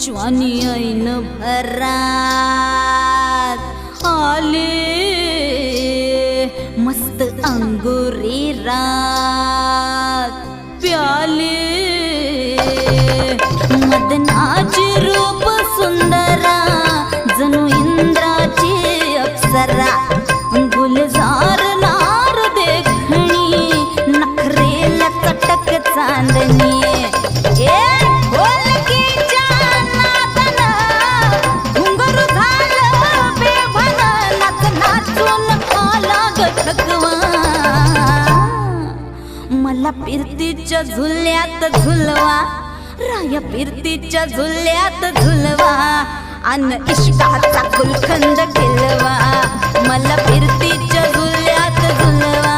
ज्वानी ऐन भरात आले मस्त अंगुरी रात प्याले मदनाची रूप सुंदरा जणू इंद्राची अप्सरा गुलजार लार देखणी नखरेला चटक चांदणी मला फिरतीच्या झुल्यात झुलवा राया फिरतीच्या झुल्यात झुलवा अन इष्टाचा गुलखंद केलवा मला फिरतीच्या झुल्यात झुलवा